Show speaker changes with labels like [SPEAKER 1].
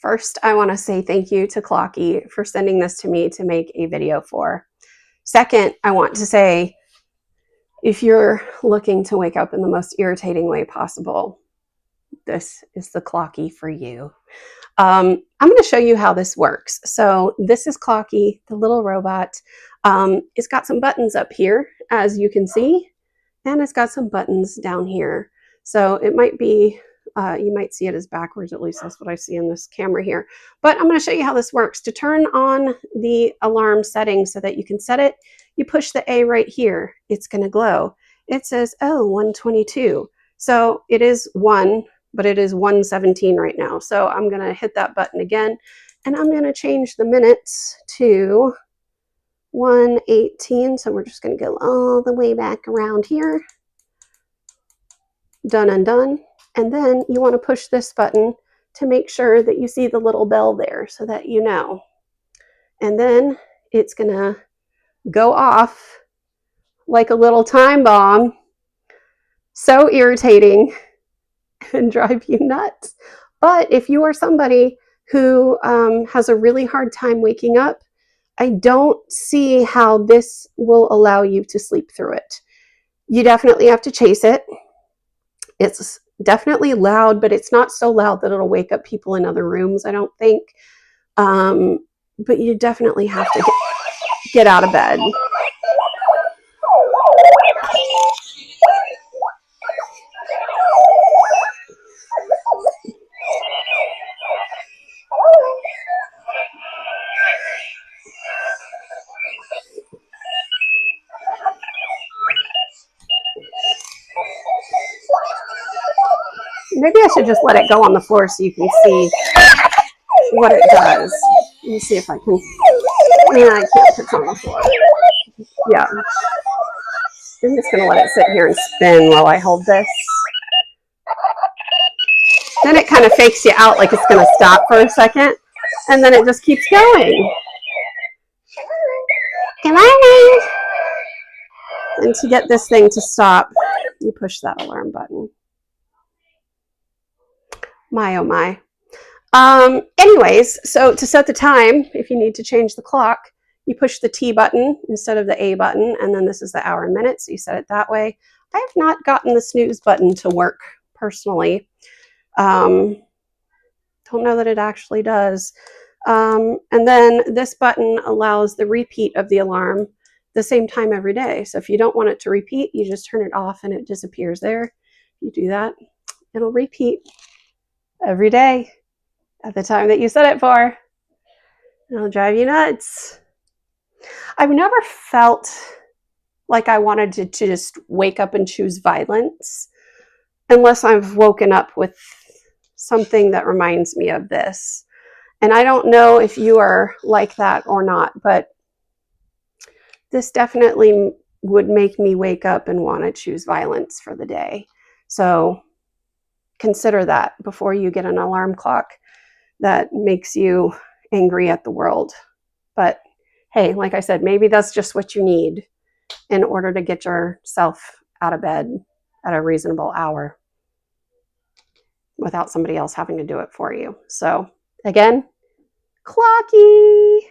[SPEAKER 1] First, I want to say thank you to Clocky for sending this to me to make a video for. Second, I want to say, if you're looking to wake up in the most irritating way possible, this is the Clocky for you. I'm going to show you how this works. So this is Clocky, the little robot. It's got some buttons up here, as you can see, and it's got some buttons down here. So it might be, you might see it as backwards, at least that's what I see in this camera here. But I'm going to show you how this works. To turn on the alarm setting so that you can set it, you push the A right here. It's going to glow. It says, oh, 122. So it is 1, but it is 1:17 right now. So I'm going to hit that button again, and I'm going to change the minutes to 1:18. So we're just going to go all the way back around here. Done and done. And then you want to push this button to make sure that you see the little bell there so that you know. And then it's going to go off like a little time bomb. So irritating and drive you nuts. But if you are somebody who has a really hard time waking up, I don't see how this will allow you to sleep through it. You definitely have to chase it. It's definitely loud, but it's not so loud that it'll wake up people in other rooms, I don't think. But you definitely have to get out of bed. Maybe I should just let it go on the floor so you can see what it does. Let me see if I can. Yeah, I can't put it on the floor. Yeah. I'm just going to let it sit here and spin while I hold this. Then it kind of fakes you out like it's going to stop for a second. And then it just keeps going. Good morning. And to get this thing to stop, you push that alarm button. My, oh my. Anyways, so to set the time, if you need to change the clock, you push the T button instead of the A button, and then this is the hour and minutes, so you set it that way. I have not gotten the snooze button to work personally. Don't know that it actually does. And then this button allows the repeat of the alarm the same time every day. So if you don't want it to repeat, you just turn it off and it disappears there. You do that, it'll repeat every day at the time that you set it for. It'll drive you nuts. I've never felt like I wanted to just wake up and choose violence unless I've woken up with something that reminds me of this. And I don't know if you are like that or not, but this definitely would make me wake up and want to choose violence for the day. So consider that before you get an alarm clock that makes you angry at the world. But hey, like I said, maybe that's just what you need in order to get yourself out of bed at a reasonable hour without somebody else having to do it for you. So again, Clocky.